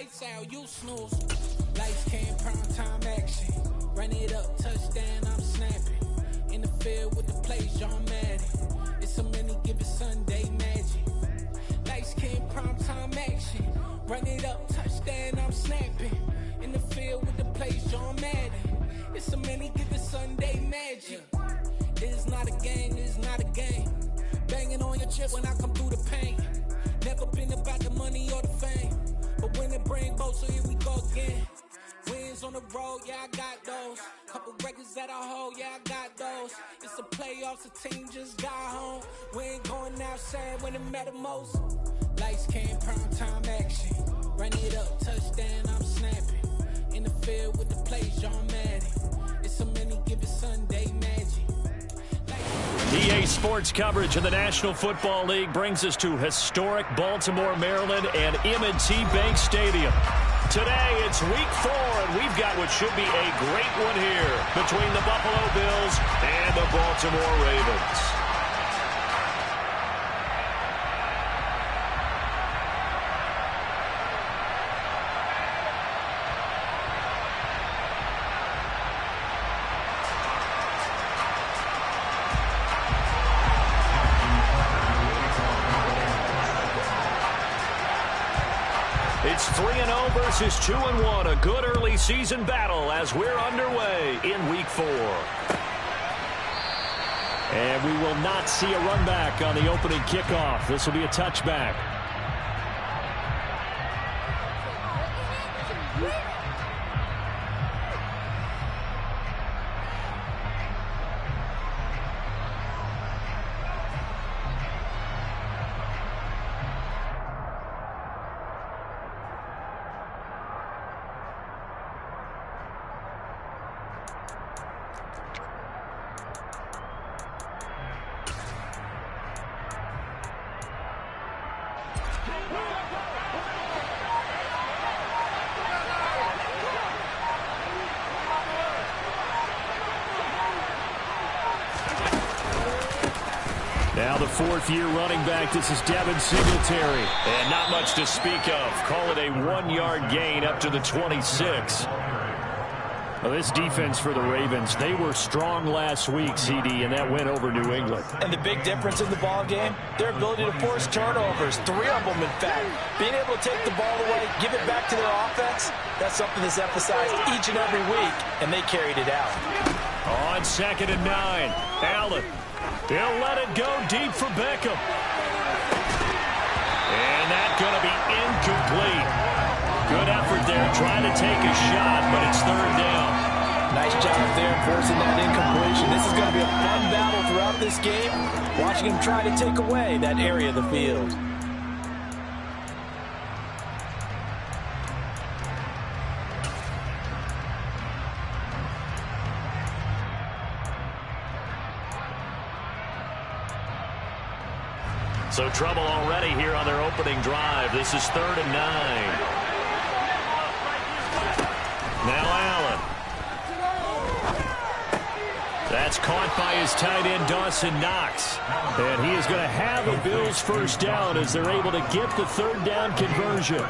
lights out, you snooze. Lights came, prime time action. Run it up, touchdown, I'm snapping. In the field with the plays, John Madden. It's so many, give it Sunday magic. Lights came, prime time action. Run it up, touchdown, I'm snapping. In the field with the plays, John Madden. It's so many, give it Sunday magic. It's not a game, it's not a game. Banging on your chest when I come through the pain. Never been about the money or the fame. But when it bring both, so here we go again. Wins on the road, yeah, I got those. Couple records that I hold, yeah, I got those. It's the playoffs, the team just got home. We ain't going outside when it matter most. Lights came, prime time action. Run it up, touchdown, I'm snapping. In the field with the plays, John Madden. It's so many, give it Sunday magic. EA Sports coverage of the National Football League brings us to historic Baltimore, Maryland, and M&T Bank Stadium. Today, it's Week 4, and we've got what should be a great one here between the Buffalo Bills and the Baltimore Ravens. It's 3-0 versus 2-1, a good early season battle as we're underway in Week 4. And we will not see a run back on the opening kickoff. This will be a touchback. Now the fourth-year running back, this is Devin Singletary. And not much to speak of. Call it a 1-yard gain up to the 26. Well, this defense for the Ravens, they were strong last week, CD, and that went over New England. And the big difference in the ball game, their ability to force turnovers, 3 of them in fact. Being able to take the ball away, give it back to their offense, that's something that's emphasized each and every week, and they carried it out. On 2nd and 9, Allen. He'll let it go deep for Beckham. And that's going to be incomplete. Good effort there trying to take a shot, but it's 3rd down. Nice job there forcing that incompletion. This is going to be a fun battle throughout this game, watching him try to take away that area of the field. So trouble already here on their opening drive. This is 3rd and 9. Now Allen. That's caught by his tight end, Dawson Knox. And he is going to have a Bills first down as they're able to get the 3rd down conversion.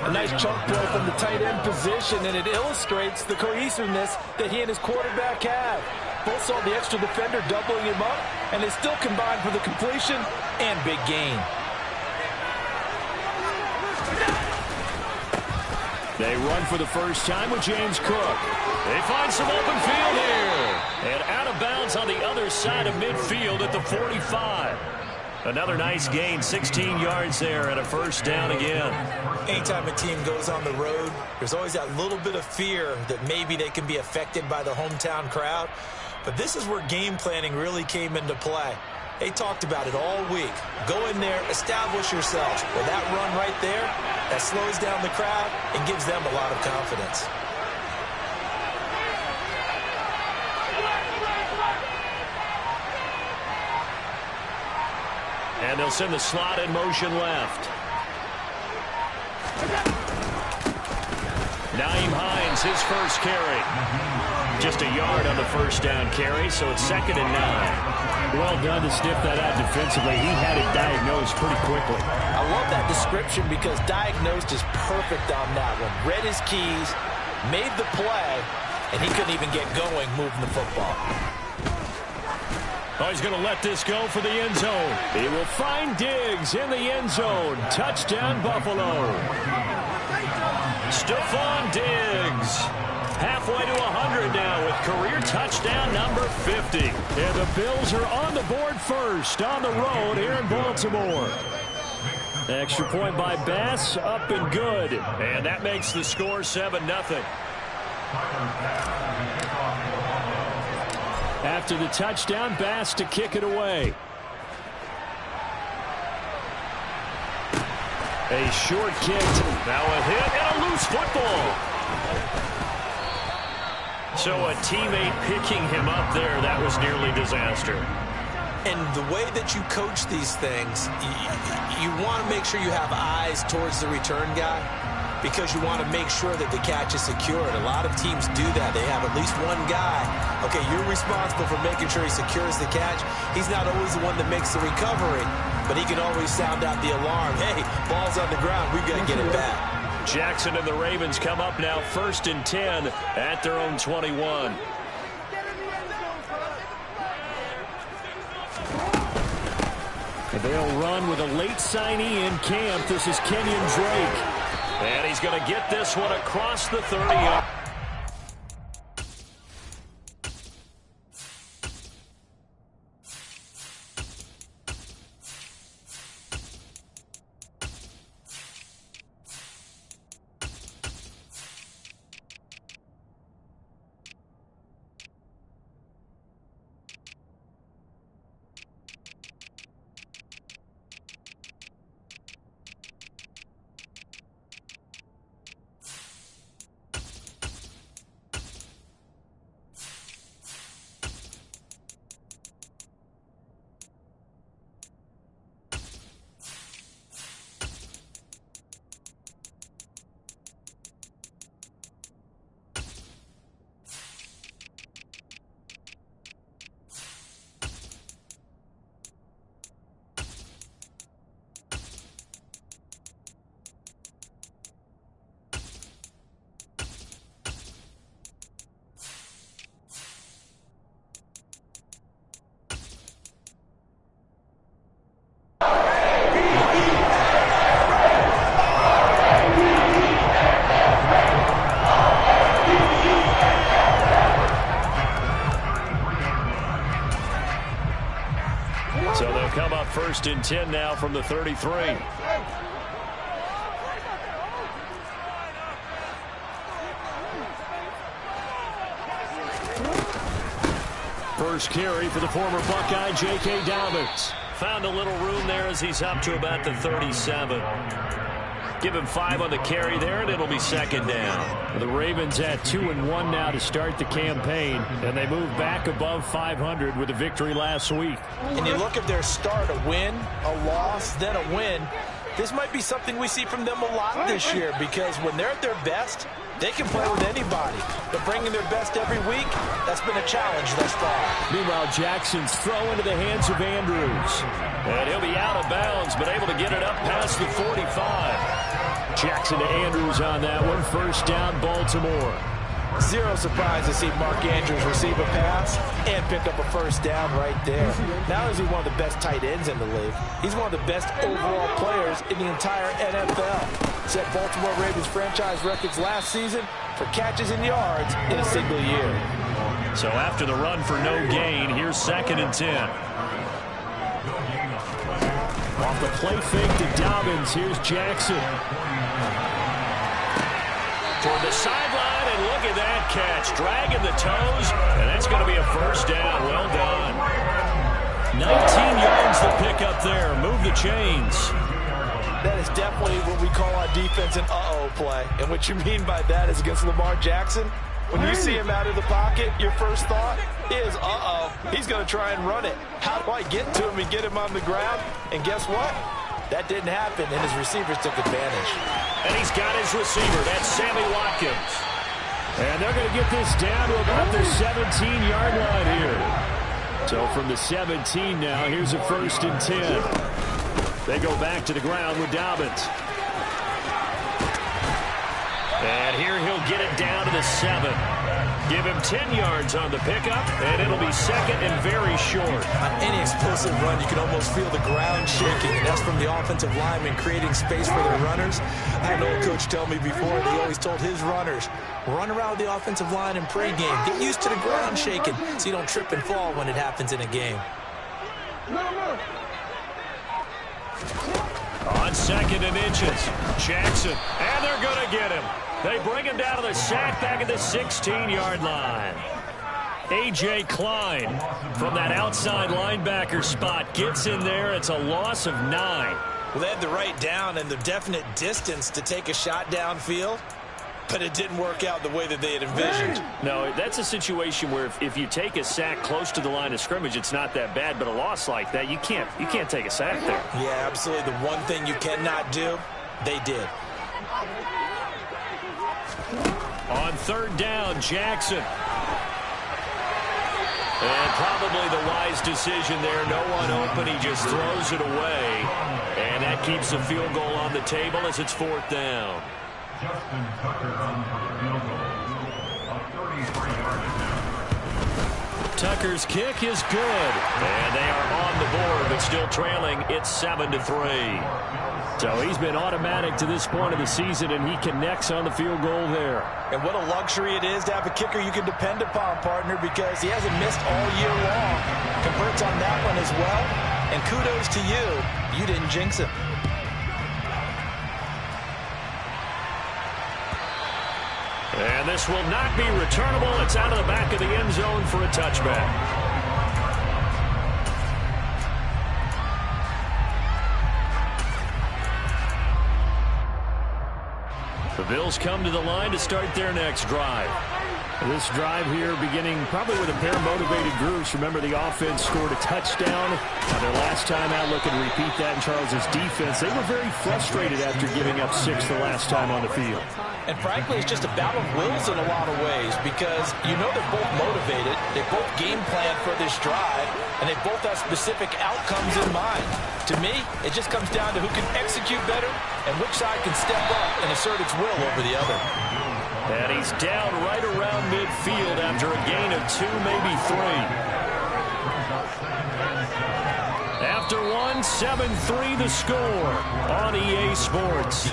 A nice chunk play from the tight end position, and it illustrates the cohesiveness that he and his quarterback have. Both saw the extra defender doubling him up, and they still combined for the completion and big gain. They run for the first time with James Cook. They find some open field here. And out of bounds on the other side of midfield at the 45. Another nice gain, 16 yards there, and a first down again. Anytime a team goes on the road, there's always that little bit of fear that maybe they can be affected by the hometown crowd. But this is where game planning really came into play. They talked about it all week. Go in there, establish yourselves. Well, that run right there, that slows down the crowd and gives them a lot of confidence. And they'll send the slot in motion left. Nyheim Hines, his first carry. Just a yard on the first down carry, so it's 2nd and 9. Well done to sniff that out defensively. He had it diagnosed pretty quickly. I love that description because diagnosed is perfect on that one. Read his keys, made the play, and he couldn't even get going moving the football. Oh, he's going to let this go for the end zone. He will find Diggs in the end zone. Touchdown, Buffalo. Stephon Diggs. Halfway to 100 now with career touchdown number 50. And the Bills are on the board first on the road here in Baltimore. Extra point by Bass, up and good. And that makes the score 7-0. After the touchdown, Bass to kick it away. A short kick. Now a hit and a loose football. So a teammate picking him up there, that was nearly disaster. And the way that you coach these things, you want to make sure you have eyes towards the return guy because you want to make sure that the catch is secured. A lot of teams do that. They have at least one guy. Okay, you're responsible for making sure he secures the catch. He's not always the one that makes the recovery, but he can always sound out the alarm. Hey, ball's on the ground. We've got to get it back. Jackson and the Ravens come up now 1st and 10 at their own 21. They'll run with a late signee in camp. This is Kenyon Drake. And he's going to get this one across the 30. So they'll come up 1st and 10 now from the 33. First carry for the former Buckeye, J.K. Dobbins. Found a little room there as he's up to about the 37. Give him 5 on the carry there, and it'll be 2nd down. The Ravens at 2-1 now to start the campaign, and they move back above 500 with a victory last week. And you look at their start, a win, a loss, then a win. This might be something we see from them a lot this year because when they're at their best, they can play with anybody. But bringing their best every week, that's been a challenge thus far. Meanwhile, Jackson's throw into the hands of Andrews. And he'll be out of bounds, but able to get it up past the 45. Jackson to Andrews on that one. 1st down, Baltimore. Zero surprise to see Mark Andrews receive a pass and pick up a 1st down right there. Not only is he one of the best tight ends in the league, he's one of the best overall players in the entire NFL. Set Baltimore Ravens franchise records last season for catches and yards in a single year. So after the run for no gain, here's 2nd and 10. Off the play fake to Dobbins. Here's Jackson. Toward the sideline, and look at that catch. Dragging the toes, and that's going to be a 1st down. Well done. 19 yards to pick up there. Move the chains. That is definitely what we call on defense an uh-oh play. And what you mean by that is against Lamar Jackson, when you see him out of the pocket, your first thought is, uh-oh, he's going to try and run it. How do I get to him and get him on the ground? And guess what? That didn't happen, and his receivers took advantage. And he's got his receiver. That's Sammy So from the 17 now, here's a 1st and 10. They go back to the ground with Dobbins. And here he'll get it down to the 7. Give him 10 yards on the pickup, and it'll be 2nd and very short. On any explosive run, you can almost feel the ground shaking. And that's from the offensive linemen creating space for their runners. I had an old coach tell me before, he always told his runners, run around with the offensive line in pregame. Get used to the ground shaking so you don't trip and fall when it happens in a game. On 2nd and inches, Jackson, and they're going to get him. They bring him down to the sack back at the 16-yard line. A.J. Klein from that outside linebacker spot gets in there. It's a loss of 9. Well, they had the right down and the definite distance to take a shot downfield, but it didn't work out the way that they had envisioned. No, that's a situation where if you take a sack close to the line of scrimmage, it's not that bad, but a loss like that, you can't take a sack there. Yeah, absolutely. The one thing you cannot do, they did. On 3rd down, Jackson. And probably the wise decision there. No one open. He just throws it away. And that keeps the field goal on the table as it's 4th down. Justin Tucker on for the field goal. A 33-yard attempt. Tucker's kick is good. And they are on the board, but still trailing. It's 7-3. So he's been automatic to this point of the season, and he connects on the field goal there. And what a luxury it is to have a kicker you can depend upon, partner, because he hasn't missed all year long. Converts on that one as well. And kudos to you. You didn't jinx him. And this will not be returnable. It's out of the back of the end zone for a touchback. The Bills come to the line to start their next drive. This drive here beginning probably with a pair of motivated groups. Remember, the offense scored a touchdown. Now their last time out, looking to repeat that in Charles's defense. They were very frustrated after giving up 6 the last time on the field. And frankly, it's just a battle of wills in a lot of ways because you know they're both motivated. They both game plan for this drive, and they both have specific outcomes in mind. To me, it just comes down to who can execute better and which side can step up and assert its will over the other. And he's down right around midfield after a gain of 2, maybe 3. After 1, 7-3 the score on EA Sports.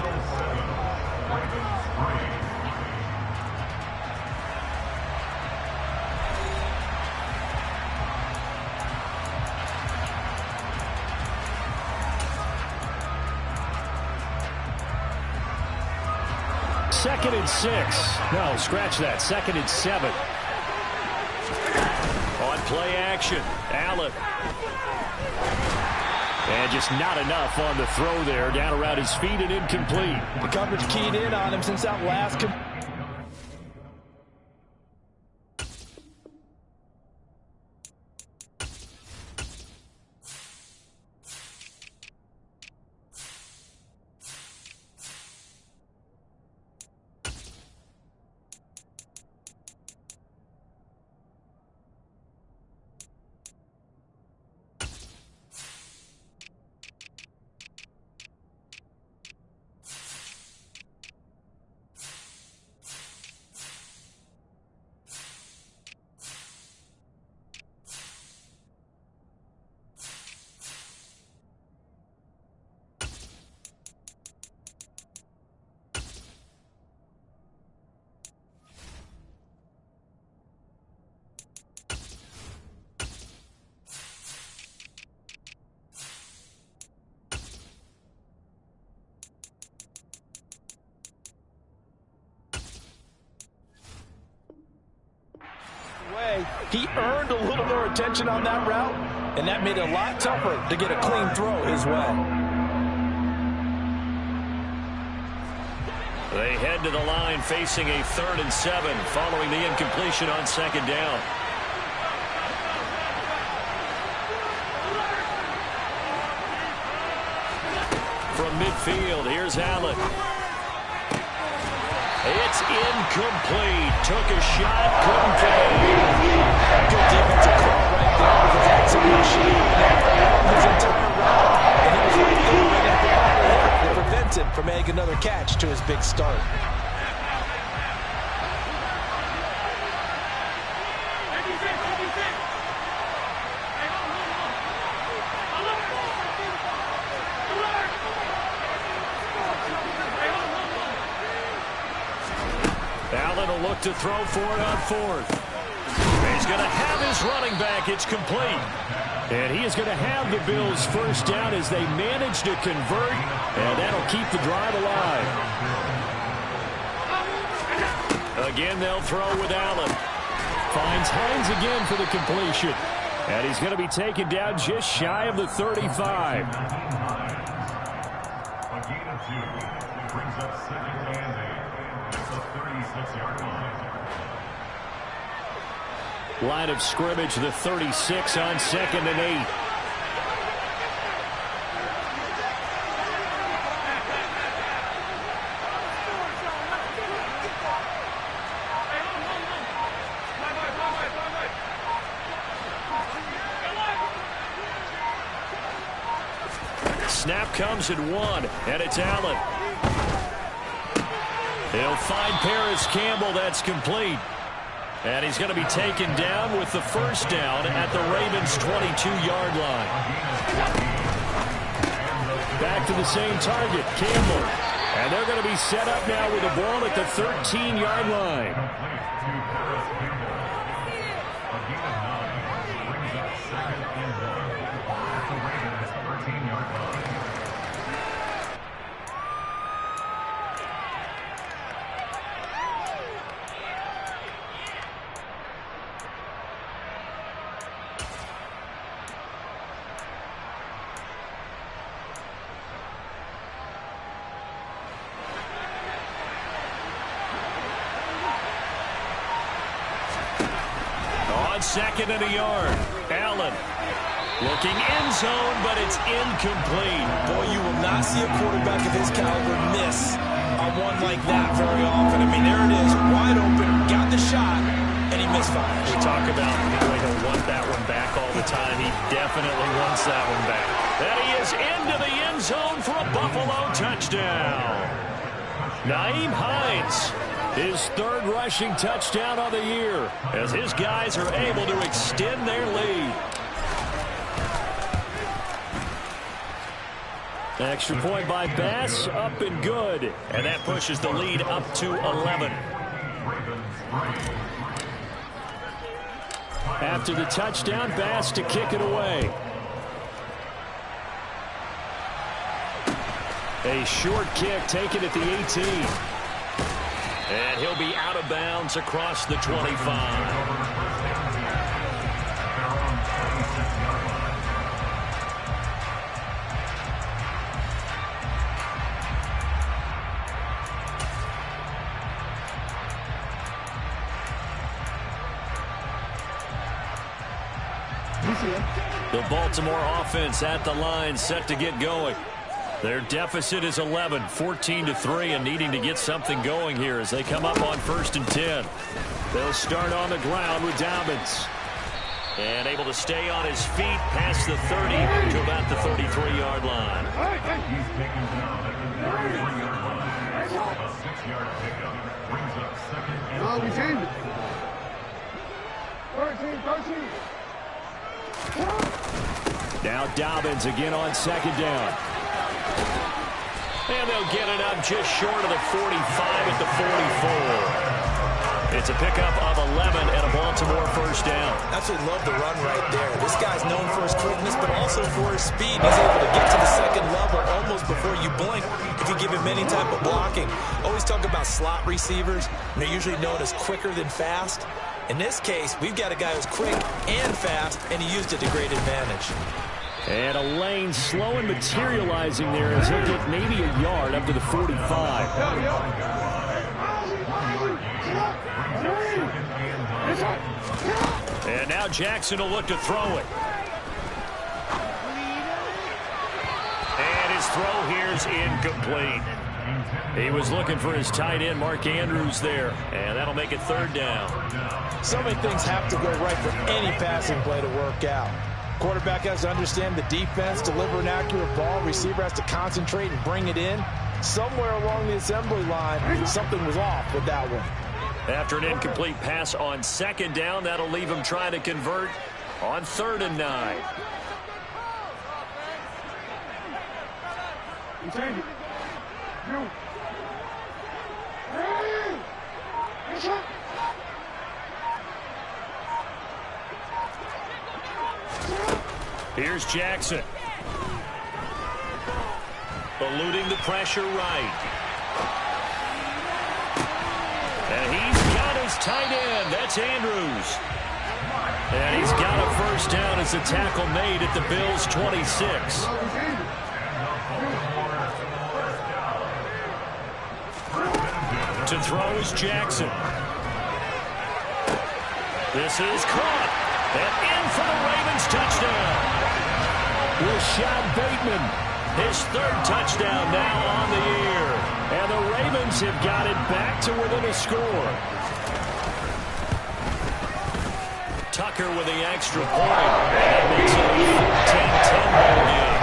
Second and 6. No, scratch that. 2nd and 7. On play action, Allen. And just not enough on the throw there. Down around his feet and incomplete. The coverage keyed in on him since that last... He earned a little more attention on that route, and that made it a lot tougher to get a clean throw his way. They head to the line facing a 3rd and 7 following the incompletion on 2nd down. From midfield, here's Allen. It's incomplete. Took a shot, couldn't get it. Good defensive call right the offense had some machine his entire route, and he was right there waiting at the line of him to prevent him from adding another catch to his big start. Allen will look to throw for it on fourth. He's going to have his running back. It's complete. And he is going to have the Bills first down as they manage to convert, and that'll keep the drive alive. Again, they'll throw with Allen. Finds Hines again for the completion. And he's going to be taken down just shy of the 35. A gain of 2. It brings up second and 8. It's a 36-yard line. Line of scrimmage, the 36 on 2nd and 8. Snap comes at 1, and it's Allen. He'll find Paris Campbell. That's complete. And he's going to be taken down with the first down at the Ravens' 22-yard line. Back to the same target, Campbell. And they're going to be set up now with the ball at the 13-yard line. A gain of 9 brings up second and 1 at the Ravens' 13-yard line. Second and a yard. Allen looking end zone, but it's incomplete. Boy, you will not see a quarterback of his caliber miss on one like that very often. I mean, there it is, wide open, got the shot, and he misfires. We talk about the way he'll want that one back all the time. He definitely wants that one back. And he is into the end zone for a Buffalo touchdown. Nyheim Hines, his third rushing touchdown of the year, as his guys are able to extend their lead. Extra point by Bass, up and good. And that pushes the lead up to 11. After the touchdown, Bass to kick it away. A short kick taken at the 18. And he'll be out of bounds across the 25. The Baltimore offense at the line, set to get going. Their deficit is 11, 14-3, and needing to get something going here as they come up on 1st and 10. They'll start on the ground with Dobbins. And able to stay on his feet past the 30 to about the 33-yard line. He's taken down at the 33-yard line. A 6-yard pickup brings up second and 13. Now Dobbins again on 2nd down. And they'll get it up just short of the 45 at the 44. It's a pickup of 11 and a Baltimore first down. Absolutely love the run right there. This guy's known for his quickness, but also for his speed. He's able to get to the second level almost before you blink if you give him any type of blocking. Always talk about slot receivers, and they're usually known as quicker than fast. In this case, we've got a guy who's quick and fast, and he used it to great advantage. And a lane slow and materializing there as he'll get maybe a yard up to the 45. And now Jackson will look to throw it. And his throw here is incomplete. He was looking for his tight end, Mark Andrews, there. And that'll make it 3rd down. So many things have to go right for any passing play to work out. Quarterback has to understand the defense, deliver an accurate ball. Receiver has to concentrate and bring it in. Somewhere along the assembly line, something was off with that one. After an incomplete pass on second down, that'll leave him trying to convert on 3rd and 9. Here's Jackson. Eluding the pressure right. And he's got his tight end. That's Andrews. And he's got a first down as the tackle made at the Bills' 26. To throw is Jackson. This is caught. And in for the Ravens touchdown. Rashad Bateman, his 3rd touchdown now on the year. And the Ravens have got it back to within a score. Tucker with the extra point. That makes it a 14-10 ball game.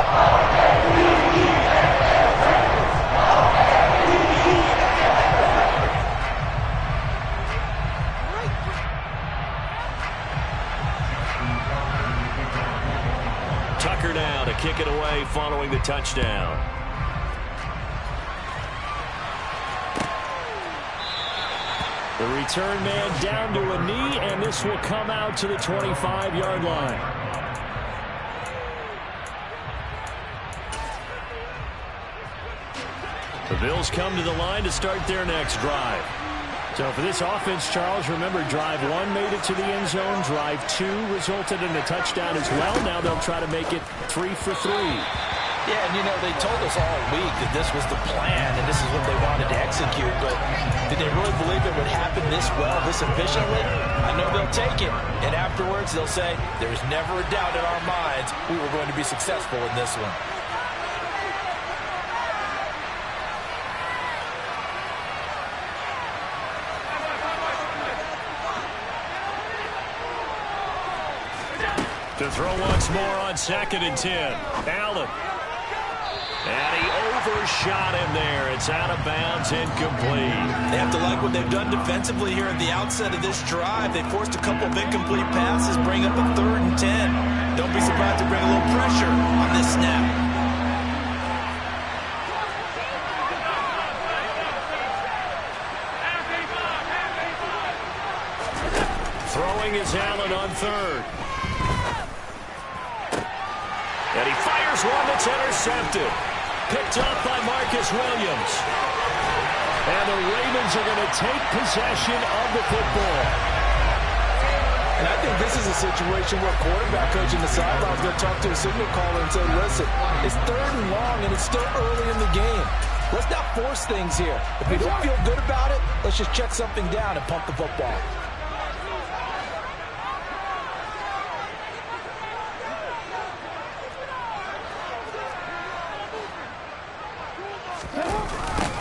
Tucker now to kick it away following the touchdown. The return man down to a knee, and this will come out to the 25-yard line. The Bills come to the line to start their next drive. So for this offense, Charles, remember, drive 1 made it to the end zone. Drive 2 resulted in a touchdown as well. Now they'll try to make it 3 for 3. Yeah, and you know, they told us all week that this was the plan and this is what they wanted to execute, but did they really believe it would happen this well, this efficiently? I know they'll take it, and afterwards they'll say, there's never a doubt in our minds we were going to be successful in this one. To throw once more on 2nd and 10. Allen. And he overshot him there. It's out of bounds, incomplete. They have to like what they've done defensively here at the outset of this drive. They forced a couple of incomplete passes, bring up a 3rd and 10. Don't be surprised to bring a little pressure on this snap. Throwing is Allen on 3rd. And he fires one that's intercepted. Picked up by Marcus Williams. And the Ravens are going to take possession of the football. And I think this is a situation where quarterback coach in the sideline is going to talk to a signal caller and say, listen, it's 3rd and long and it's still early in the game. Let's not force things here. If we don't feel good about it, let's just check something down and pump the football.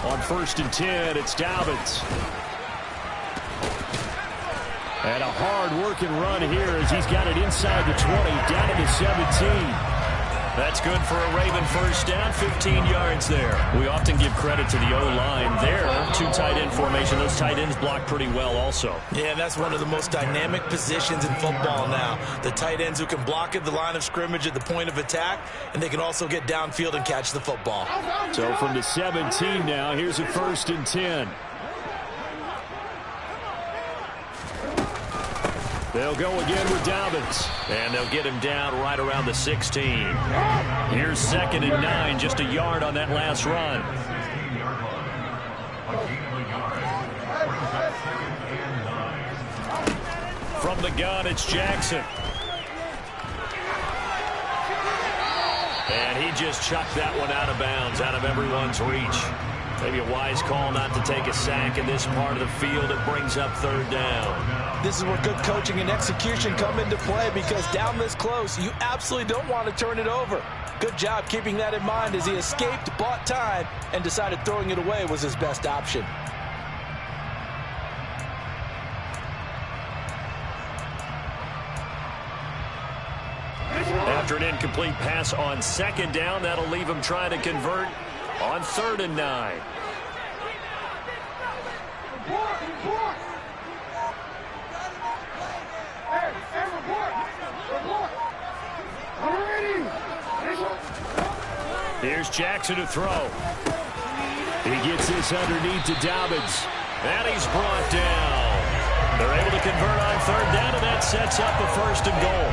On 1st and 10, it's Dobbins. And a hard-working run here as he's got it inside the 20, down to the 17. That's good for a Raven first down, 15 yards there. We often give credit to the O-line there. 2 tight end formation. Those tight ends block pretty well also. Yeah, and that's one of the most dynamic positions in football now. The tight ends who can block at the line of scrimmage at the point of attack, and they can also get downfield and catch the football. So from the 17 now, here's a 1st and 10. They'll go again with Dobbins. And they'll get him down right around the 16. Here's 2nd and 9, just a yard on that last run. From the gun, it's Jackson. And he just chucked that one out of bounds, out of everyone's reach. Maybe a wise call not to take a sack in this part of the field. It brings up 3rd down. This is where good coaching and execution come into play, because down this close, you absolutely don't want to turn it over. Good job keeping that in mind as he escaped, bought time, and decided throwing it away was his best option. an incomplete pass on 2nd down. That'll leave him trying to convert on 3rd and 9. Here's Jackson to throw. He gets this underneath to Dobbins. And he's brought down. They're able to convert on 3rd down, and that sets up a 1st and goal.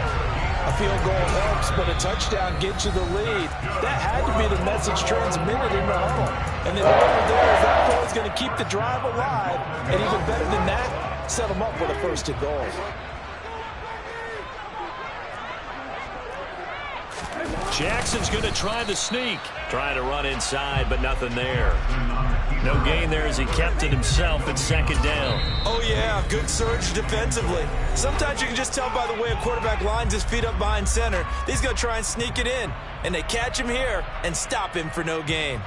A field goal helps, but a touchdown gets you the lead. That had to be the message transmitted in the huddle. And the order there is that goal is going to keep the drive alive. And even better than that, set them up with a 1st and goal. Jackson's going to try the sneak. Trying to run inside, but nothing there. No gain there as he kept it himself at 2nd down. Oh, yeah, good surge defensively. Sometimes you can just tell by the way a quarterback lines his feet up behind center. He's going to try and sneak it in. And they catch him here and stop him for no gain.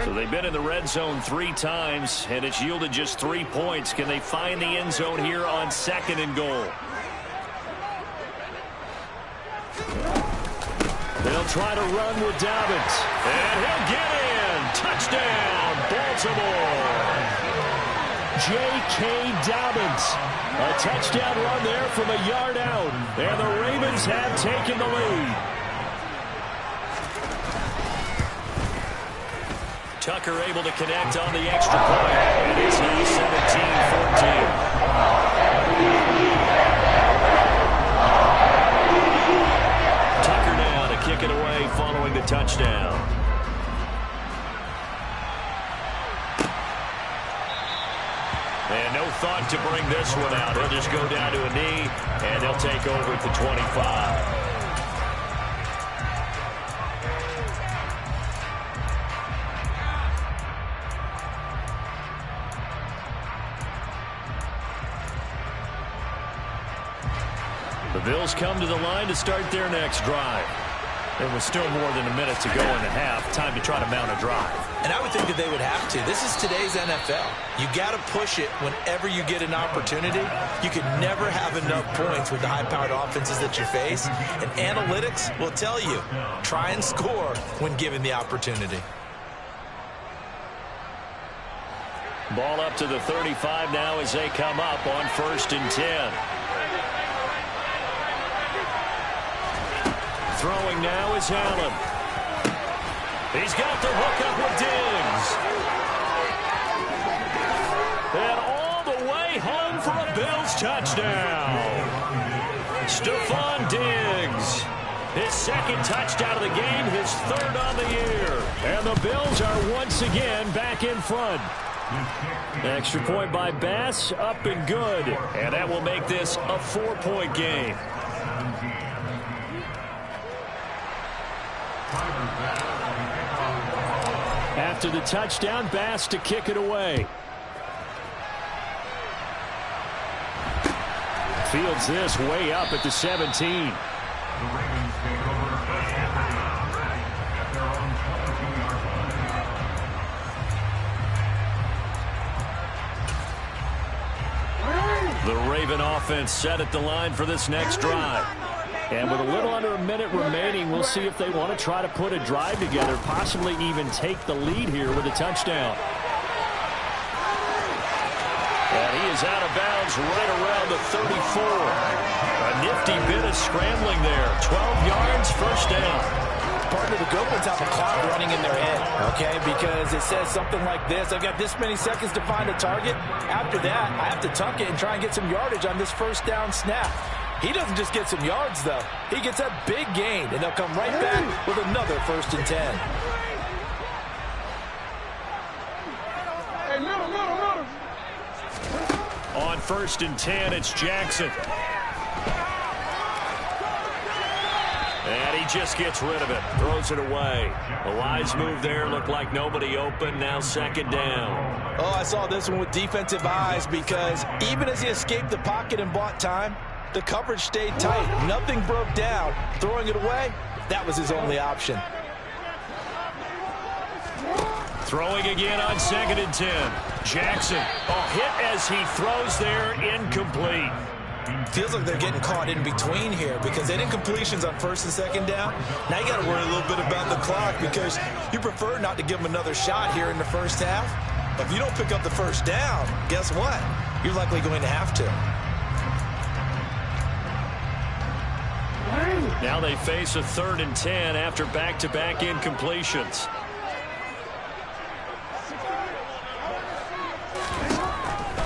So they've been in the red zone 3 times, and it's yielded just 3 points. Can they find the end zone here on 2nd and goal? They'll try to run with Dobbins. And he'll get in. Touchdown, Baltimore. J.K. Dobbins. A touchdown run there from a yard out. And the Ravens have taken the lead. Tucker able to connect on the extra point. And it's now 17-14. Tucker now to kick it away following the touchdown. And no thought to bring this one out. He'll just go down to a knee, and they'll take over at the 25. The Bills come to the line to start their next drive. There was still more than a minute to go in the half. Time to try to mount a drive. And I would think that they would have to. This is today's NFL. You got to push it whenever you get an opportunity. You can never have enough points with the high-powered offenses that you face. And analytics will tell you, try and score when given the opportunity. Ball up to the 35 now as they come up on 1st and 10. Throwing now is Allen. He's got the hook up with Diggs. And all the way home for a Bills touchdown. Stephon Diggs. His 2nd touchdown of the game, his 3rd on the year. And the Bills are once again back in front. Extra point by Bass, up and good. And that will make this a 4-point game. After the touchdown, Bass to kick it away. Fields this way up at the 17. The Raven offense set at the line for this next drive. And with a little under a minute remaining, we'll see if they want to try to put a drive together, possibly even take the lead here with a touchdown. And he is out of bounds right around the 34. A nifty bit of scrambling there. 12 yards, 1st down. Partner, the Gophers have a clock running in their head, okay? Because it says something like this. I've got this many seconds to find a target. After that, I have to tuck it and try and get some yardage on this 1st down snap. He doesn't just get some yards, though. He gets a big gain, and they'll come right back with another 1st and 10. On 1st and 10, it's Jackson. And he just gets rid of it, throws it away. A wise move there, looked like nobody open, now 2nd down. Oh, I saw this one with defensive eyes because even as he escaped the pocket and bought time, The coverage stayed tight. Nothing broke down. Throwing it away, that was his only option. Throwing again on 2nd and 10. Jackson, a hit as he throws there, incomplete. Feels like they're getting caught in between here because they didn't completions on 1st and 2nd down. Now you got to worry a little bit about the clock because you prefer not to give them another shot here in the first half. If you don't pick up the first down, guess what? You're likely going to have to. Now they face a 3rd and 10 after back-to-back incompletions.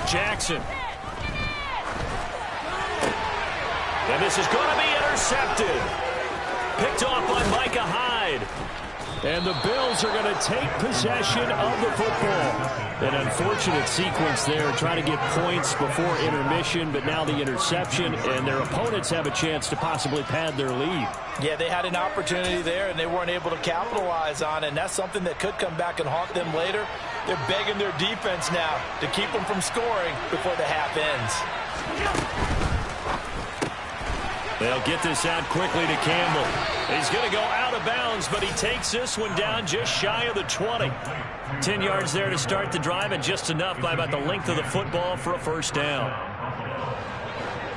Jackson. And this is going to be intercepted. Picked off by Micah Hyde. And the Bills are going to take possession of the football. An unfortunate sequence there, trying to get points before intermission, but now the interception, and their opponents have a chance to possibly pad their lead. Yeah, they had an opportunity there, and they weren't able to capitalize on it, and that's something that could come back and haunt them later. They're begging their defense now to keep them from scoring before the half ends. They'll get this out quickly to Campbell. He's going to go out of bounds, but he takes this one down just shy of the 20. 10 yards there to start the drive, and just enough by about the length of the football for a first down.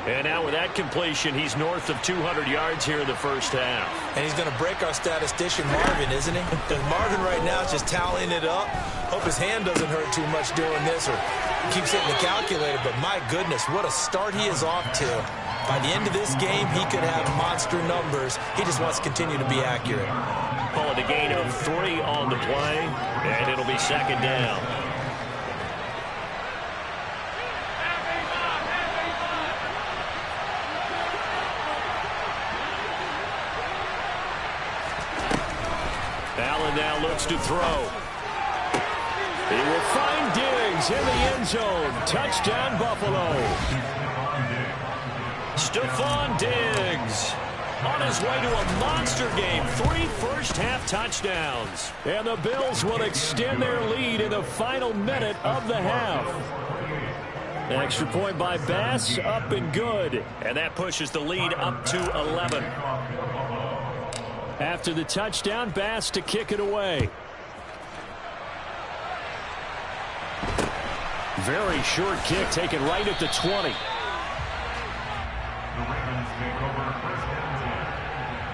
And now with that completion, he's north of 200 yards here in the first half. And he's going to break our statistician Marvin, isn't he? Because Marvin right now is just tallying it up. Hope his hand doesn't hurt too much doing this or keeps hitting the calculator. But my goodness, what a start he is off to. By the end of this game, he could have monster numbers. He just wants to continue to be accurate. Call it a gain of 3 on the play, and it'll be 2nd down. Allen now looks to throw. He will find Diggs in the end zone. Touchdown, Buffalo. Stephon Diggs on his way to a monster game. 3 first-half touchdowns. And the Bills will extend their lead in the final minute of the half. Extra point by Bass, up and good. And that pushes the lead up to 11. After the touchdown, Bass to kick it away. Very short kick taken right at the 20. The Ravens take over 1st and 10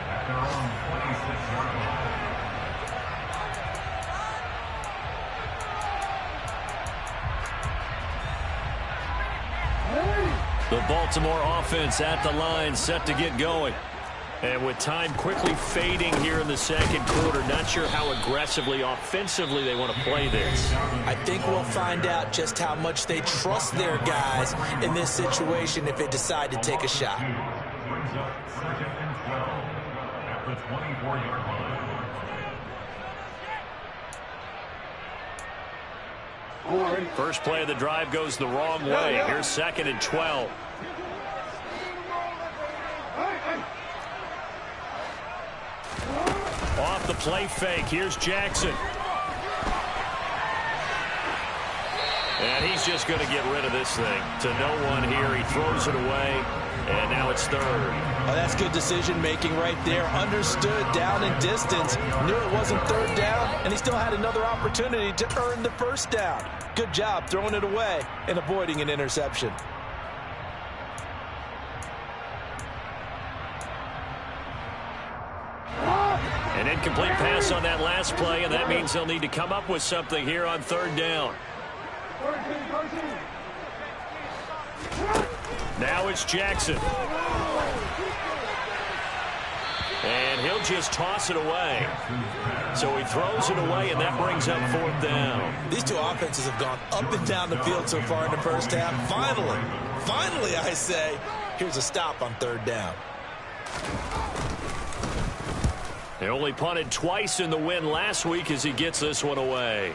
at their own 26-yard line. The Baltimore offense at the line, set to get going. And with time quickly fading here in the 2nd quarter, not sure how aggressively, offensively they want to play this. I think we'll find out just how much they trust their guys in this situation if they decide to take a shot. Brings up 2nd and 12 at the 24-yard line. First play of the drive goes the wrong way. Here's 2nd and 12. Off the play fake, here's Jackson. And he's just going to get rid of this thing. To no one here, he throws it away, and now it's 3rd. Oh, that's good decision-making right there. Understood down and distance. Knew it wasn't 3rd down, and he still had another opportunity to earn the 1st down. Good job throwing it away and avoiding an interception. An incomplete pass on that last play, and that means they'll need to come up with something here on 3rd down. Now it's Jackson. And he'll just toss it away. So he throws it away, and that brings up 4th down. These two offenses have gone up and down the field so far in the first half. Finally, I say, here's a stop on 3rd down. They only punted twice in the win last week as he gets this one away.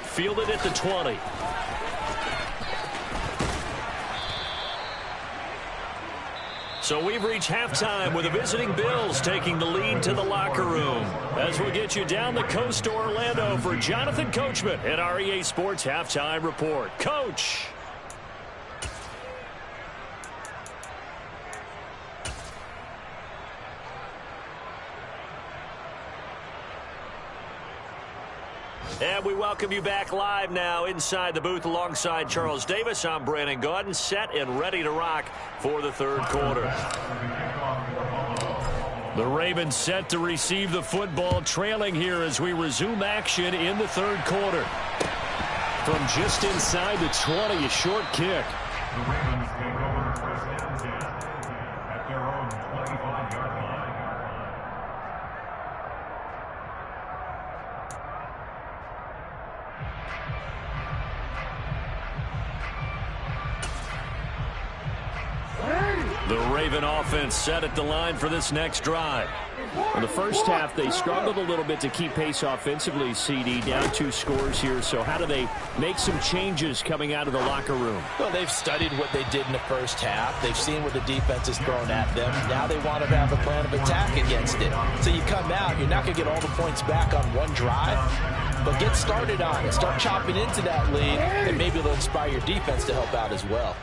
Fielded at the 20. So we've reached halftime with the visiting Bills taking the lead to the locker room. As we'll get you down the coast to Orlando for Jonathan Coachman at our EA Sports Halftime Report. Coach. And we welcome you back live now inside the booth alongside Charles Davis. I'm Brandon Gaudin, set and ready to rock for the third quarter. The Ravens set to receive the football, trailing here as we resume action in the third quarter. From just inside the 20, a short kick. The Ravens take over first and 10 at their own 25-yard line. The Raven offense set at the line for this next drive. In the first half, they struggled a little bit to keep pace offensively, CD, down 2 scores here. So how do they make some changes coming out of the locker room? Well, they've studied what they did in the first half. They've seen what the defense has thrown at them. Now they want to have a plan of attack against it. So you come out, you're not going to get all the points back on one drive, but get started on it. Start chopping into that lead, and maybe it'll inspire your defense to help out as well.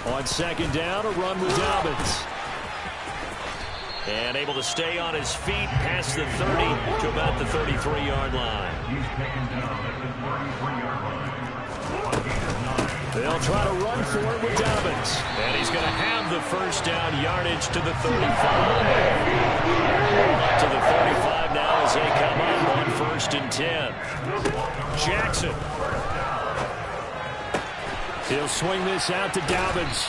On second down, a run with Dobbins. And able to stay on his feet past the 30 to about the 33-yard line. He's taken down at the 33-yard line. They'll try to run for it with Dobbins. And he's going to have the first down yardage to the 35. Up to the 35 now as they come up on 1st and 10. Jackson. He'll swing this out to Dobbins.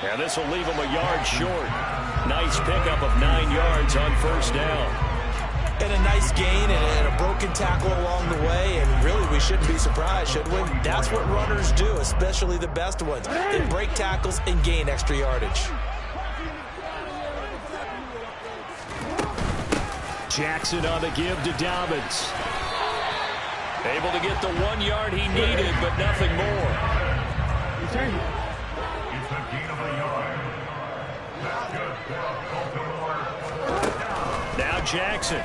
And this will leave him a yard short. Nice pickup of 9 yards on 1st down. And a nice gain and a broken tackle along the way. And really, we shouldn't be surprised, should we? That's what runners do, especially the best ones. They break tackles and gain extra yardage. Jackson on the give to Dobbins. Able to get the 1 yard he needed, but nothing more. It's a gain of a yard. That's good for Baltimore. Now Jackson.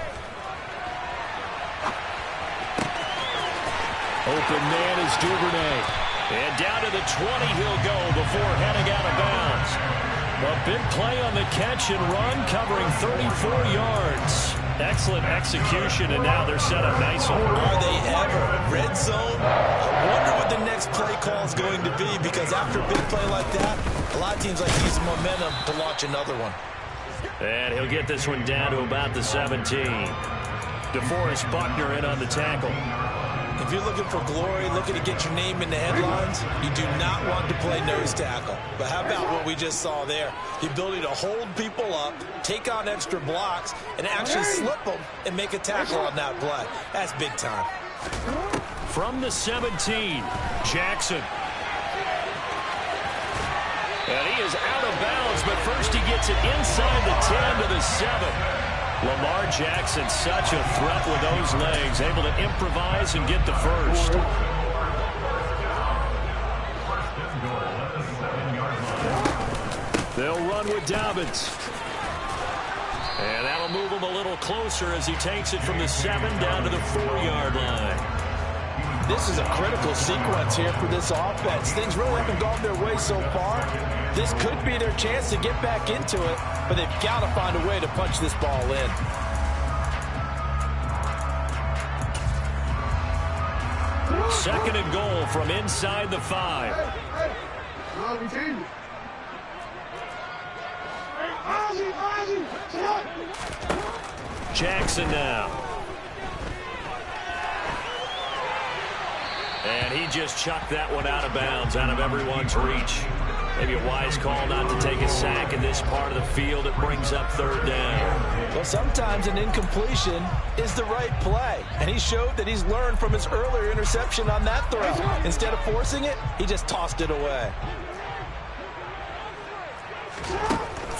Open man is Duvernay. And down to the 20 he'll go before heading out of bounds. A big play on the catch and run, covering 34 yards. Excellent execution, and now they're set up nicely. Are they ever? Red zone? I wonder what the next play call is going to be, because after a big play like that, a lot of teams like use momentum to launch another one. And he'll get this one down to about the 17. DeForest Buckner in on the tackle. If you're looking for glory, looking to get your name in the headlines, you do not want to play nose tackle. But how about what we just saw there? The ability to hold people up, take on extra blocks, and actually slip them and make a tackle on that play. That's big time. From the 17, Jackson. And he is out of bounds, but first he gets it inside the 10 to the 7. Lamar Jackson, such a threat with those legs, able to improvise and get the first. They'll run with Dobbins. And that'll move him a little closer as he takes it from the 7 down to the 4-yard line. This is a critical sequence here for this offense. Things really haven't gone their way so far. This could be their chance to get back into it, but they've got to find a way to punch this ball in. Second and goal from inside the 5. Jackson now. And he just chucked that one out of bounds, out of everyone's reach. Maybe a wise call not to take a sack in this part of the field. It brings up 3rd down. Well, sometimes an incompletion is the right play. And he showed that he's learned from his earlier interception on that throw. Instead of forcing it, he just tossed it away.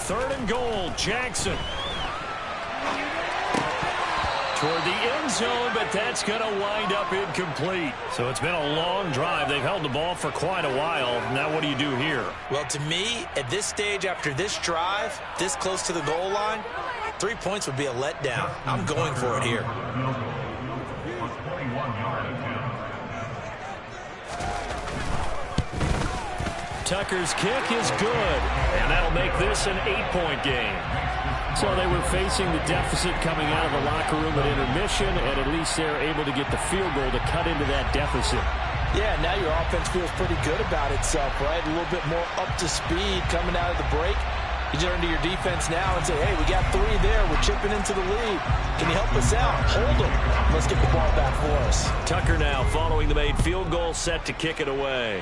3rd and goal, Jackson. Toward the end zone, but that's going to wind up incomplete. So it's been a long drive. They've held the ball for quite a while. Now what do you do here? Well, to me, at this stage, after this drive, this close to the goal line, 3 points would be a letdown. I'm going for it here. Tucker's kick is good, and that'll make this an 8-point game. So they were facing the deficit coming out of the locker room at intermission, and at least they're able to get the field goal to cut into that deficit. Yeah, now your offense feels pretty good about itself, right? A little bit more up to speed coming out of the break. You turn to your defense now and say, hey, we got 3 there. We're chipping into the lead. Can you help us out? Hold them. Let's get the ball back for us. Tucker now following the made field goal, set to kick it away.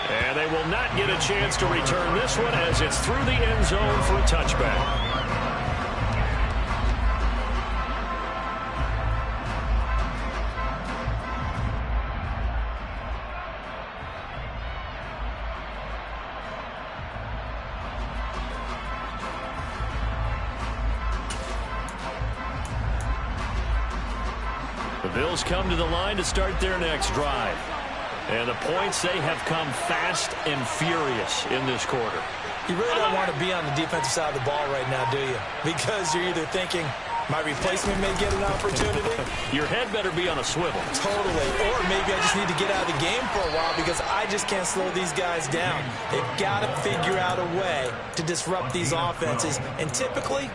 And they will not get a chance to return this one as it's through the end zone for a touchback. The Bills come to the line to start their next drive. And the points, they have come fast and furious in this quarter. You really don't want to be on the defensive side of the ball right now, do you? Because you're either thinking, my replacement may get an opportunity. Your head better be on a swivel. Totally. Or maybe I just need to get out of the game for a while because I just can't slow these guys down. They've got to figure out a way to disrupt these offenses. And typically,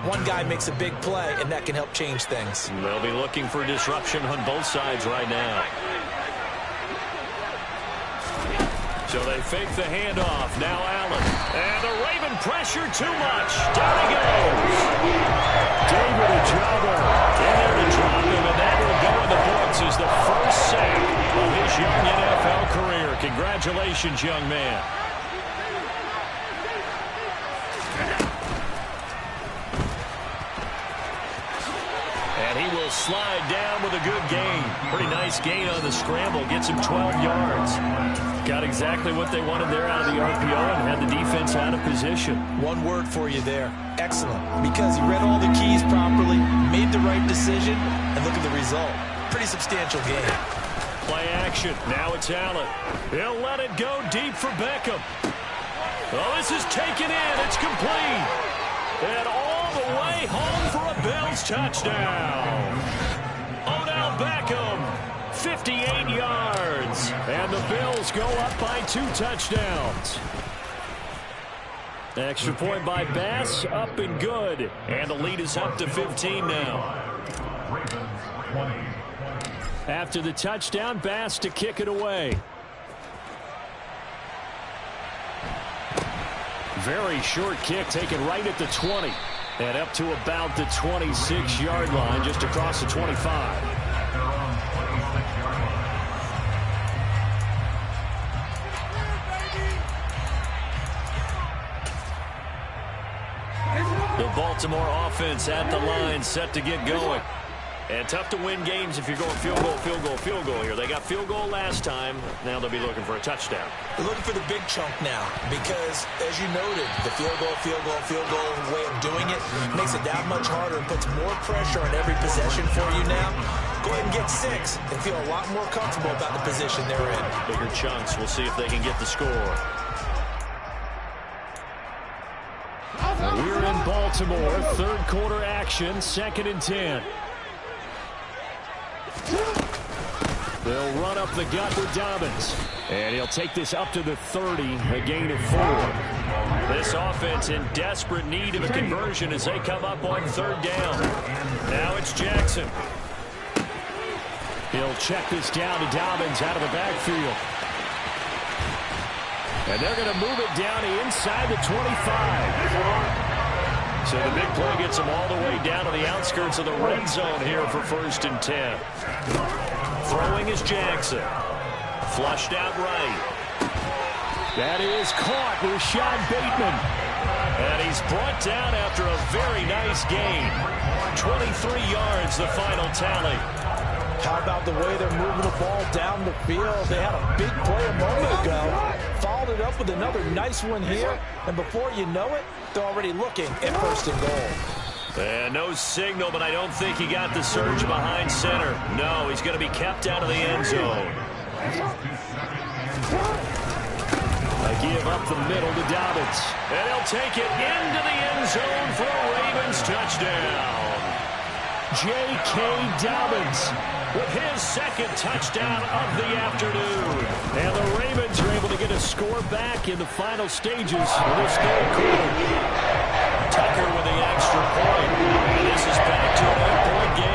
one guy makes a big play, and that can help change things. They'll be looking for disruption on both sides right now. So they fake the handoff. Now Allen. And the Raven pressure too much. Down he goes. David Ojabo in there to drop him, and that will go in the books as the first sack of his young NFL career. Congratulations, young man. And he will slide down with a good gain. Pretty nice gain on the scramble. Gets him 12 yards. Got exactly what they wanted there out of the RPO and had the defense out of position. One word for you there. Excellent. Because he read all the keys properly, made the right decision, and look at the result. Pretty substantial game. Play action. Now it's Allen. He'll let it go deep for Beckham. Oh, this is taken in. It's complete. And all the way home for a Bills touchdown. Odell Beckham, 58 yards. And the Bills go up by 2 touchdowns. Extra point by Bass, up and good. And the lead is up to 15 now. After the touchdown, Bass to kick it away. Very short kick taken right at the 20. And up to about the 26-yard line, just across the 25. The Baltimore offense at the line, set to get going. And tough to win games if you're going field goal, field goal, field goal here. They got field goal last time. Now they'll be looking for a touchdown. They're looking for the big chunk now because, as you noted, the field goal way of doing it makes it that much harder and puts more pressure on every possession for you now. Go ahead and get 6 and feel a lot more comfortable about the position they're in. Bigger chunks. We'll see if they can get the score. We're in Baltimore. Third quarter action. 2nd and 10. They'll run up the gut with Dobbins. And he'll take this up to the 30, a gain of 4. This offense in desperate need of a conversion as they come up on 3rd down. Now it's Jackson. He'll check this down to Dobbins out of the backfield. And they're going to move it down inside the 25. So the big play gets them all the way down to the outskirts of the red zone here for 1st and 10. Throwing is Jackson. Flushed out right. That is caught. Rashad Bateman. And he's brought down after a very nice gain. 23 yards, the final tally. How about the way they're moving the ball down the field? They had a big play a moment ago. Followed it up with another nice one here. And before you know it, they're already looking at 1st and goal. And no signal, but I don't think he got the surge behind center. No, he's going to be kept out of the end zone. I give up the middle to Dobbins. And he'll take it into the end zone for a Ravens touchdown. J.K. Dobbins with his second touchdown of the afternoon. And the Ravens are able to get a score back in the final stages of this third quarter. Tucker with the extra point. And this is back to an 8-point game.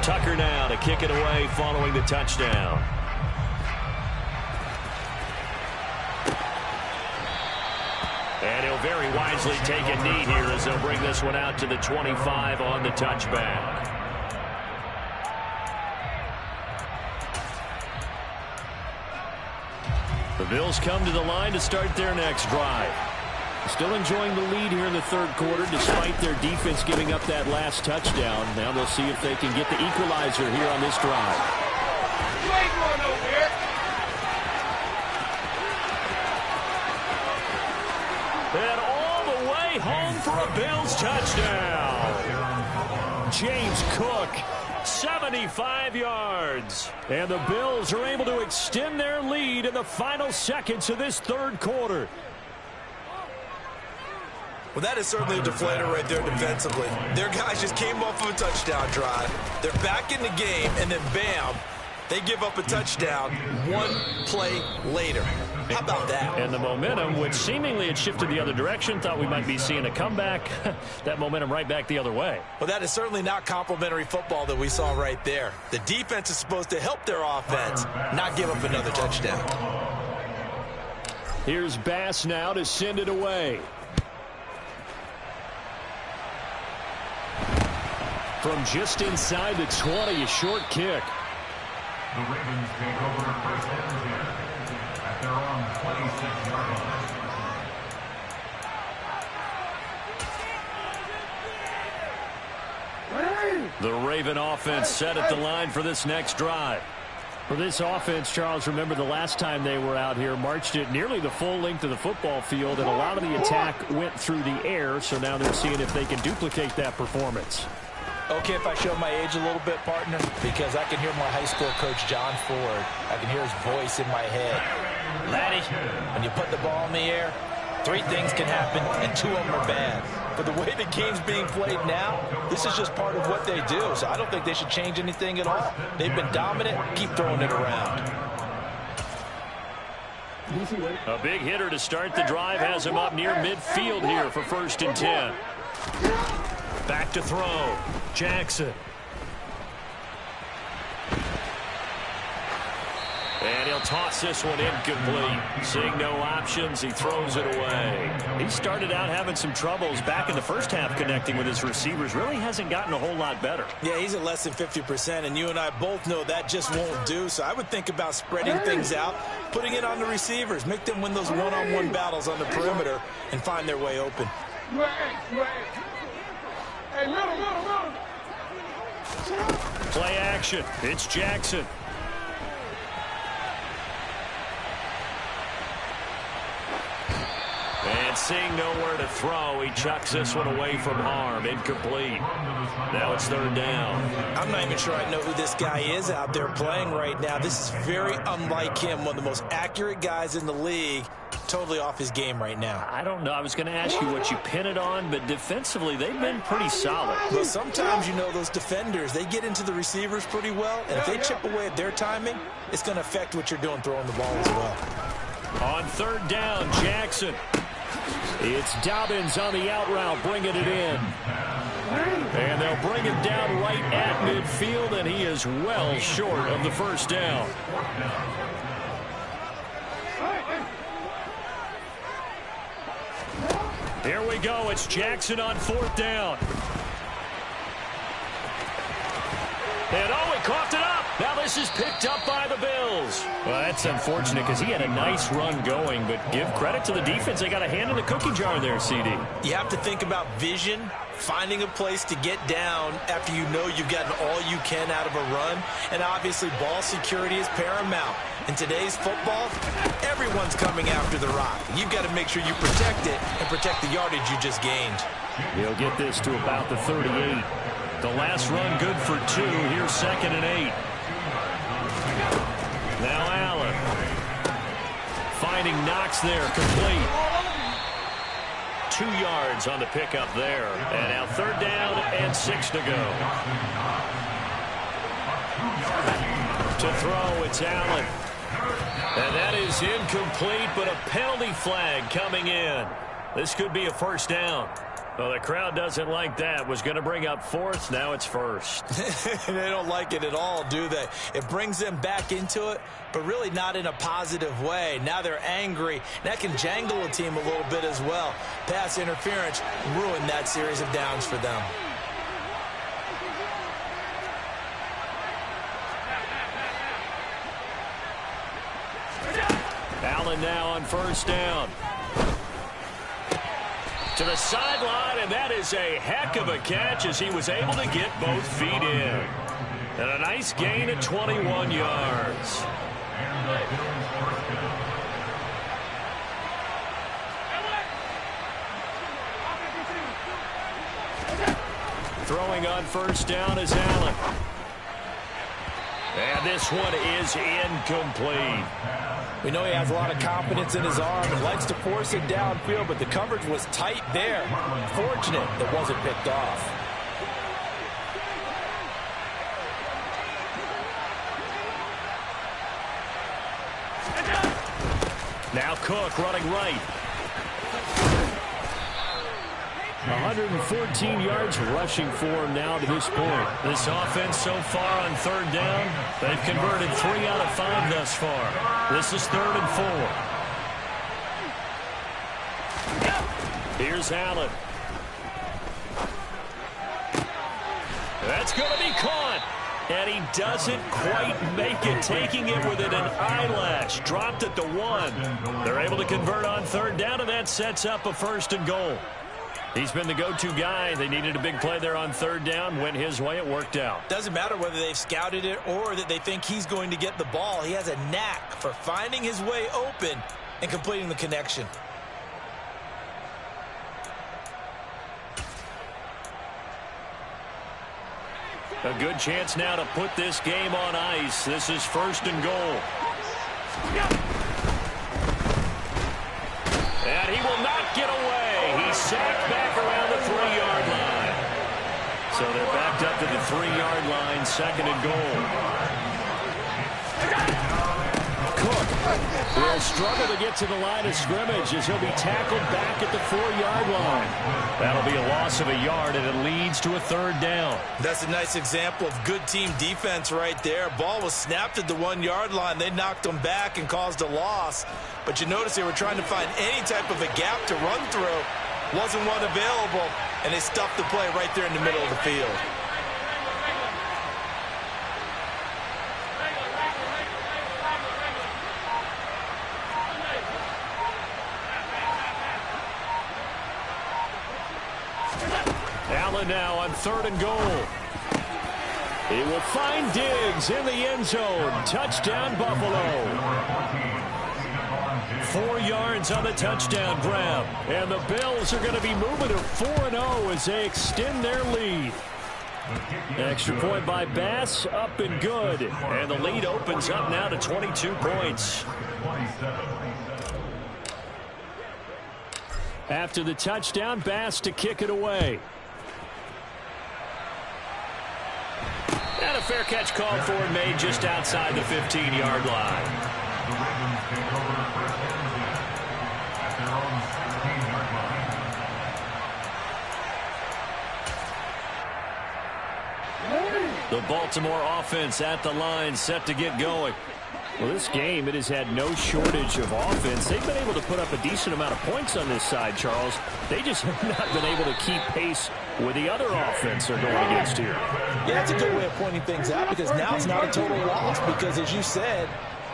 Tucker now to kick it away following the touchdown. And he'll very wisely take a knee here as they'll bring this one out to the 25 on the touchback. The Bills come to the line to start their next drive. Still enjoying the lead here in the third quarter despite their defense giving up that last touchdown. Now they'll see if they can get the equalizer here on this drive. You ain't going over here. And all the way home for a Bills touchdown. James Cook, 75 yards. And the Bills are able to extend their lead in the final seconds of this third quarter. Well, that is certainly a deflator right there defensively. Their guys just came off of a touchdown drive. They're back in the game, and then bam, they give up a touchdown one play later. How about that? And the momentum, which seemingly had shifted the other direction, thought we might be seeing a comeback. That momentum right back the other way. Well, that is certainly not complimentary football that we saw right there. The defense is supposed to help their offense, not give up another touchdown. Here's Bass now to send it away. From just inside the 20, a short kick. The Ravens take over first and 10 at their own 26-yard line. The Raven offense set at the line for this next drive. For this offense, Charles, remember the last time they were out here, marched it nearly the full length of the football field, and a lot of the attack went through the air, so now they're seeing if they can duplicate that performance. Okay, if I show my age a little bit, partner, because I can hear my high school coach, John Ford. I can hear his voice in my head. Laddie, when you put the ball in the air, 3 things can happen, and 2 of them are bad. But the way the game's being played now, this is just part of what they do, so I don't think they should change anything at all. They've been dominant. Keep throwing it around. A big hitter to start the drive has him up near midfield here for 1st and 10. Back to throw. Jackson. And he'll toss this one incomplete. Seeing no options, he throws it away. He started out having some troubles back in the first half connecting with his receivers. Really hasn't gotten a whole lot better. Yeah, he's at less than 50%, and you and I both know that just won't do. So I would think about spreading things out, putting it on the receivers, make them win those one-on-one battles on the perimeter, and find their way open. Hey, middle. Play action. It's Jackson. And seeing nowhere to throw, he chucks this one away from harm. Incomplete. Now it's 3rd down. I'm not even sure I know who this guy is out there playing right now. This is very unlike him, one of the most accurate guys in the league. Totally off his game right now. I don't know. I was going to ask you what you pin it on, but defensively, they've been pretty solid. Well, sometimes, you know, those defenders, they get into the receivers pretty well, and if they chip away at their timing, it's going to affect what you're doing throwing the ball as well. On 3rd down, Jackson. It's Dobbins on the out route, bringing it in. And they'll bring it down right at midfield, and he is well short of the 1st down. Here we go. It's Jackson on 4th down. And he coughed it up. Now this is picked up by the Bills. Well, that's unfortunate because he had a nice run going, but give credit to the defense. They got a hand in the cookie jar there, CD. You have to think about vision, finding a place to get down after you know you've gotten all you can out of a run, and obviously ball security is paramount. In today's football, everyone's coming after the rock. You've got to make sure you protect it and protect the yardage you just gained. He'll get this to about the 38. The last run good for 2. Here's 2nd and 8. Now Allen. Finding Knox there, complete. 2 yards on the pickup there. And now 3rd down and 6 to go. To throw, it's Allen. And that is incomplete, but a penalty flag coming in. This could be a 1st down. Well, the crowd doesn't like that. Was going to bring up 4th. Now it's 1st. They don't like it at all, do they? It brings them back into it, but really not in a positive way. Now they're angry. That can jangle a team a little bit as well. Pass interference ruined that series of downs for them. Allen now on 1st down. To the sideline, and that is a heck of a catch as he was able to get both feet in. And a nice gain at 21 yards. Throwing on 1st down is Allen. And this one is incomplete. We know he has a lot of confidence in his arm and likes to force it downfield, but the coverage was tight there. Fortunate it wasn't picked off. Now Cook running right. 114 yards rushing for him now to this point. This offense so far on 3rd down, they've converted 3 out of 5 thus far. This is 3rd and 4. Here's Allen. That's going to be caught. And he doesn't quite make it, taking it within an eyelash. Dropped at the 1. They're able to convert on 3rd down, and that sets up a 1st and goal. He's been the go-to guy. They needed a big play there on 3rd down. Went his way. It worked out. Doesn't matter whether they've scouted it or that they think he's going to get the ball. He has a knack for finding his way open and completing the connection. A good chance now to put this game on ice. This is 1st and goal. And he will not get away. He's sacked back around the 3-yard line. So they're backed up to the 3-yard line, 2nd and goal. Cook will struggle to get to the line of scrimmage as he'll be tackled back at the 4-yard line. That'll be a loss of a yard, and it leads to a 3rd down. That's a nice example of good team defense right there. Ball was snapped at the 1-yard line. They knocked them back and caused a loss. But you notice they were trying to find any type of a gap to run through. Wasn't one available, and they stuffed the play right there in the middle of the field. Allen now on 3rd and goal. He will find Diggs in the end zone. Touchdown, Buffalo. 4 yards on the touchdown grab. And the Bills are going to be moving to 4-0 as they extend their lead. Extra point by Bass, up and good. And the lead opens up now to 22 points. After the touchdown, Bass to kick it away. And a fair catch called for and made just outside the 15-yard line. The Baltimore offense at the line, set to get going. Well, this game, it has had no shortage of offense. They've been able to put up a decent amount of points on this side, Charles. They just have not been able to keep pace with the other offense they're going against here. Yeah, that's a good way of pointing things out, because now it's not a total loss, because as you said,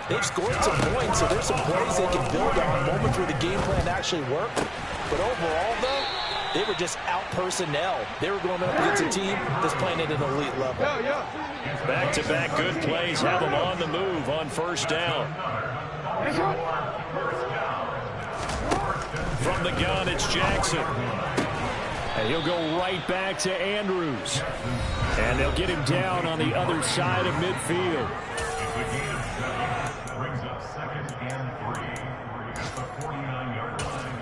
they've scored some points, so there's some plays they can build on, moments where the game plan actually worked. But overall, though, they were just out personnel. They were going up against a team that's playing at an elite level. Back-to-back good plays have them on the move on 1st down. From the gun, it's Jackson. And he'll go right back to Andrews. And they'll get him down on the other side of midfield. Brings up 2nd and 3 at the 49-yard line.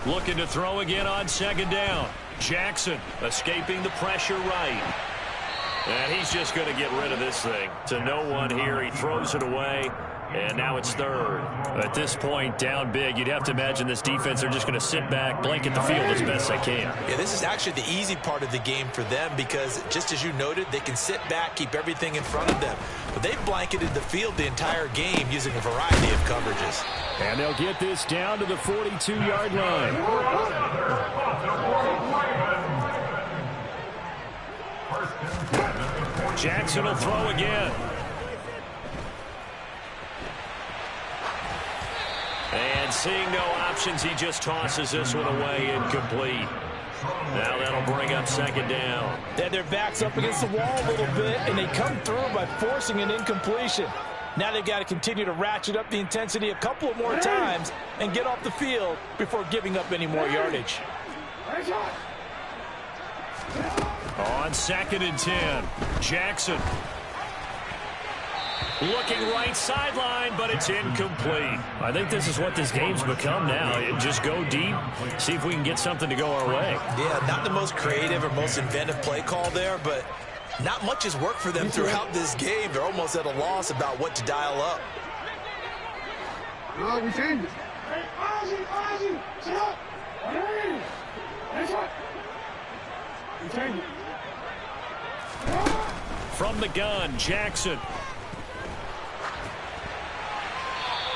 Looking to throw again on second down. Jackson escaping the pressure right. And he's just going to get rid of this thing. To no one here. He throws it away. And now it's third. At this point, down big, you'd have to imagine this defense, they're just going to sit back, blanket the field as best they can. Yeah, this is actually the easy part of the game for them because, just as you noted, they can sit back, keep everything in front of them. But they've blanketed the field the entire game using a variety of coverages. And they'll get this down to the 42-yard line. Jackson will throw again. And seeing no options, he just tosses this one away incomplete. Now that'll bring up second down. Their back's up against the wall a little bit, and they come through by forcing an incompletion. Now they've got to continue to ratchet up the intensity a couple of more times and get off the field before giving up any more yardage. On 2nd and 10, Jackson. Looking right sideline, but it's incomplete. I think this is what this game's become now. Just go deep, see if we can get something to go our way. Yeah, not the most creative or most inventive play call there, but not much has worked for them throughout this game. They're almost at a loss about what to dial up. We changed it. Hey, Ozzie, sit up. We changed it. From the gun, Jackson.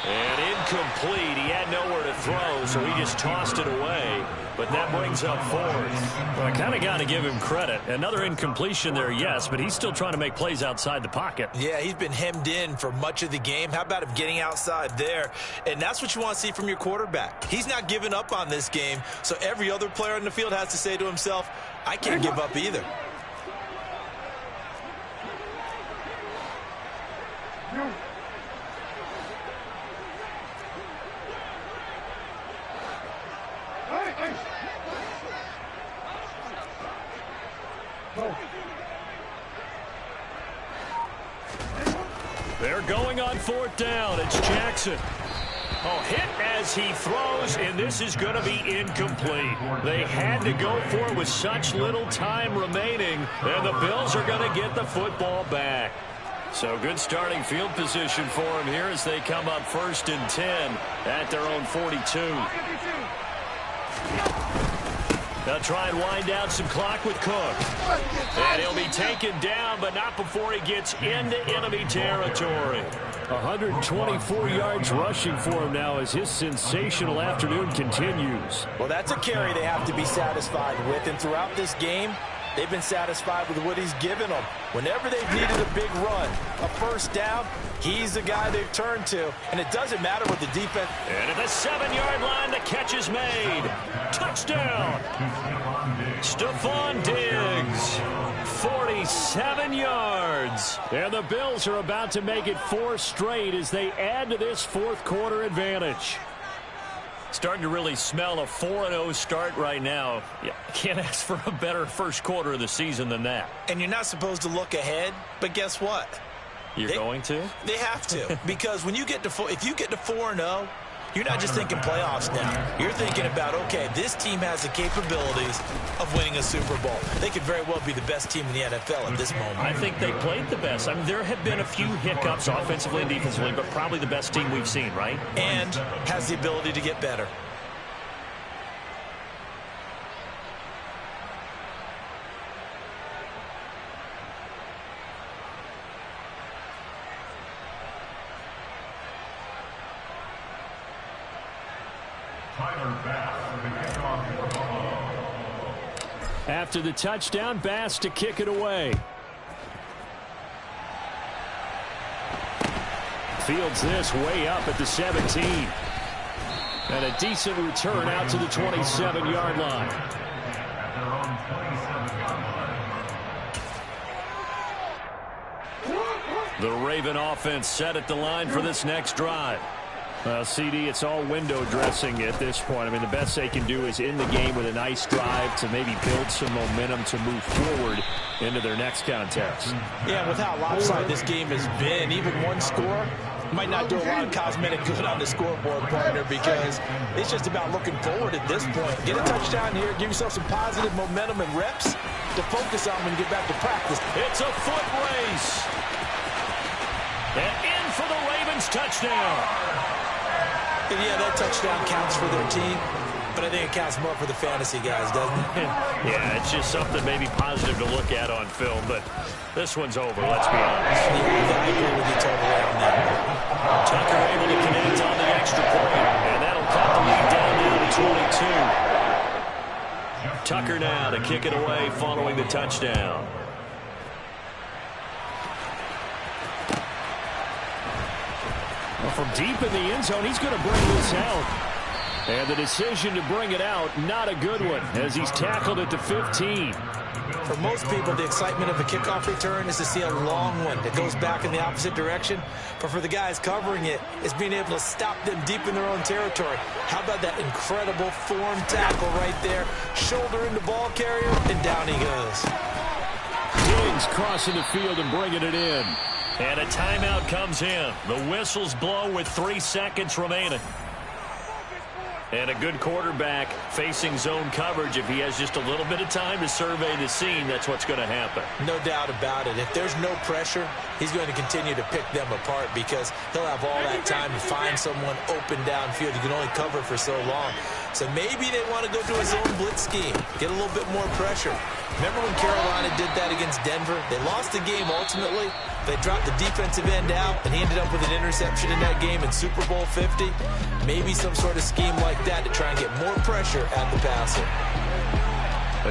And incomplete. He had nowhere to throw, so he just tossed it away. But that brings up fourth. Well, I kind of got to give him credit. Another incompletion there, yes, but he's still trying to make plays outside the pocket. Yeah, he's been hemmed in for much of the game. How about him getting outside there? And that's what you want to see from your quarterback. He's not giving up on this game, so every other player in the field has to say to himself, I can't give up either. They're going on 4th down. It's Jackson. Oh, hit as he throws, and this is going to be incomplete. They had to go for it with such little time remaining, and the Bills are going to get the football back. So good starting field position for him here as they come up 1st and 10 at their own 42. They'll try and wind down some clock with Cook. And he'll be taken down, but not before he gets into enemy territory. 124 yards rushing for him now as his sensational afternoon continues. Well, that's a carry they have to be satisfied with, and throughout this game, they've been satisfied with what he's given them. Whenever they've needed a big run, a first down, he's the guy they've turned to. And it doesn't matter what the defense... And at the 7-yard line, the catch is made. Touchdown. Stephon Diggs. 47 yards. And the Bills are about to make it 4 straight as they add to this 4th quarter advantage. Starting to really smell a 4-0 start right now. Yeah, can't ask for a better first quarter of the season than that. And you're not supposed to look ahead, but guess what? You're going to? They have to, because when you get to if you get to 4-0, you're not just thinking playoffs now. You're thinking about, okay, this team has the capabilities of winning a Super Bowl. They could very well be the best team in the NFL at this moment. I think they played the best. I mean, there have been a few hiccups offensively and defensively, but probably the best team we've seen, right? And has the ability to get better. After the touchdown, Bass to kick it away. Fields this way up at the 17. And a decent return out to the 27-yard line. The Raven offense set at the line for this next drive. Well, CD, it's all window dressing at this point. I mean, the best they can do is in the game with a nice drive to maybe build some momentum to move forward into their next contest. Yeah, with how lopsided this game has been, even one score might not do a lot of cosmetic good on the scoreboard, partner, because it's just about looking forward at this point. Get a touchdown here, give yourself some positive momentum and reps to focus on when you get back to practice. It's a foot race. And in for the Ravens touchdown. And yeah, that touchdown counts for their team, but I think it counts more for the fantasy guys, doesn't it? Yeah, it's just something maybe positive to look at on film, but this one's over, let's be honest. Yeah, I agree with you totally on that. Tucker able to connect on the extra point, and that'll cut the lead down now to 22. Tucker now to kick it away following the touchdown. Well, from deep in the end zone, he's going to bring this out. And the decision to bring it out, not a good one, as he's tackled at the 15. For most people, the excitement of a kickoff return is to see a long one that goes back in the opposite direction. But for the guys covering it, it's being able to stop them deep in their own territory. How about that incredible form tackle right there? Shoulder into ball carrier, and down he goes. Diggs crossing the field and bringing it in. And a timeout comes in. The whistles blow with 3 seconds remaining. And a good quarterback facing zone coverage. If he has just a little bit of time to survey the scene, that's what's going to happen. No doubt about it. If there's no pressure, he's going to continue to pick them apart because he'll have all that time to find someone open downfield. He can only cover for so long. So maybe they want to go to a zone blitz scheme, get a little bit more pressure. Remember when Carolina did that against Denver? They lost the game ultimately. They dropped the defensive end out, and he ended up with an interception in that game in Super Bowl 50. Maybe some sort of scheme like that to try and get more pressure at the passer.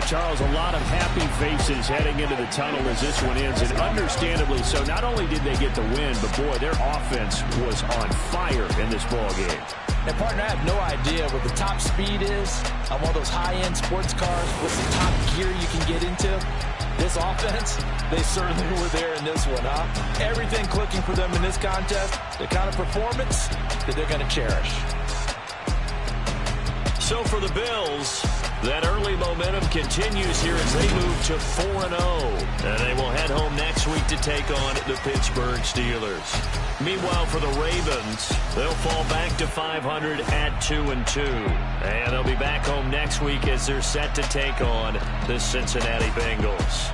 Charles, a lot of happy faces heading into the tunnel as this one ends, and understandably so. Not only did they get the win, but boy, their offense was on fire in this ball game. And partner, I have no idea what the top speed is on one of those high-end sports cars. What's the top gear you can get into? This offense, they certainly were there in this one, huh? Everything clicking for them in this contest, the kind of performance that they're going to cherish. So for the Bills, that early momentum continues here as they move to 4-0. And they will head home next week to take on the Pittsburgh Steelers. Meanwhile, for the Ravens, they'll fall back to 500 at 2-2. And they'll be back home next week as they're set to take on the Cincinnati Bengals.